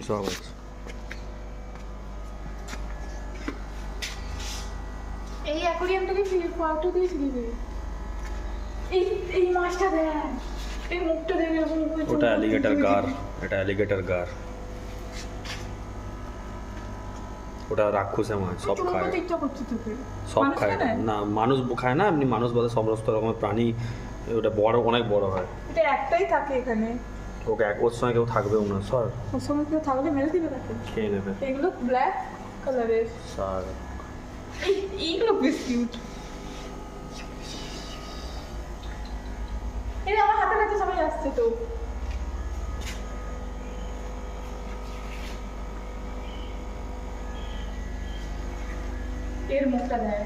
সব আছে। এই অ্যাকোয়ারিয়ামটাকে ফটো দিয়েছিলি রে? এই এই মাছটা দেখ, এই মুখটা দেখ এরকম করে। ওটা অ্যালিগেটর গার, এটা অ্যালিগেটর গার। ওটা রাক্ষসে মাছ, সব খায়। ইচ্ছা করছে তোকে? সব খায় এটা। না মানুষ খায় না, এমনি মানুষ বলে সমস্ত রকমের প্রাণী। ওটা বড়, অনেক বড় হয়। এটা একটাই থাকে এখানে। ওকে ওর সঙ্গে কেউ থাকবেও না স্যার, ওর সঙ্গে কেউ থাকলে মেরে দিবে তাকে। খেয়ে নেবে এগুলো ব্ল্যাক কালারের স্যার। এইগুলো বেশ কিউট। এই আমার হাতের কাছে সবাই আসছে তো। এর মুখটা দেখ,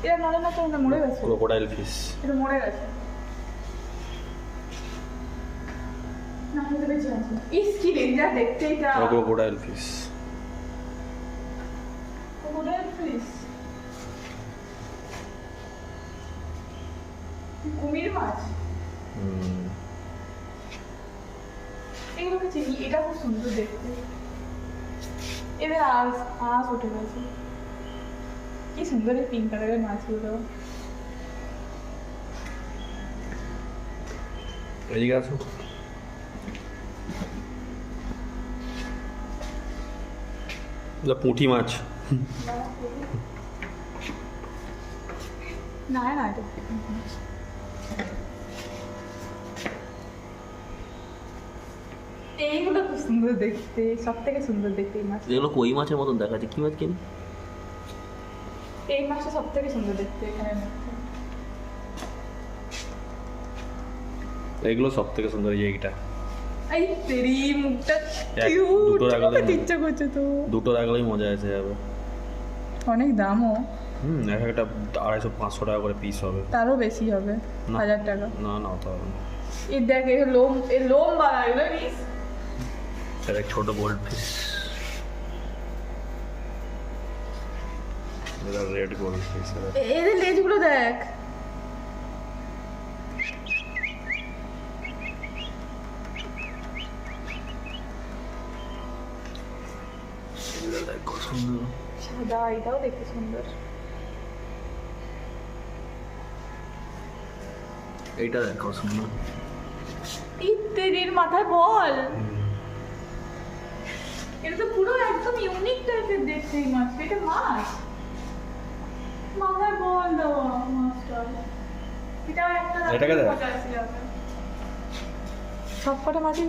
এরা মরে না তো, মরে গেছে। Crocodile fish. এটা মরে গেছে না, এটা বেঁচে আছে। ইস কি ডেঞ্জার দেখতে এটা। Crocodile fish. ক্রোকোডাইল ফিশ, কুমির মাছ। এগুলোকে চিনি, এটা খুব সুন্দর দেখতে। এদের আঁশ আঁশ উঠে গেছে। কি সুন্দর এই পিঙ্ক কালারের মাছগুলো। এদিকে আছো। পুঁটি মাছ। না না, এটা এইগুলো খুব সুন্দর দেখতে, সব থেকে সুন্দর দেখতে এই মাছ। এগুলো কই মাছের মতন দেখাচ্ছে, কি মাছ কিনি? এই মাছটা সব থেকে সুন্দর দেখতে এখানে। এগুলো সব থেকে সুন্দর। এইটা এই তেরি মুখটা দুটো রাখলে ইচ্ছা করছে তো। দুটো রাখলেই মজা এসে যাবে। অনেক দামও। এক একটা 250-500 টাকা করে পিস হবে। তারও বেশি হবে, 1000 টাকা। না না, অত হবে না। এই দেখ এর লোম, এর লোম বাড়া, এগুলো নিস। এক ছোট gold fish, red gold fish. এদের লেজগুলো দেখ। সাদা, এটাও দেখতে সুন্দর। এইটা দেখো সুন্দর। ইত্যাদির মাথায় বল। এটা তো পুরো একদম ইউনিক টাইপের দেখতে এই মাছ। এটা মাছ, মাথায় বল দেওয়া মাছটা। এটাও একটা এটাকে দেখ। সব কটা মাছই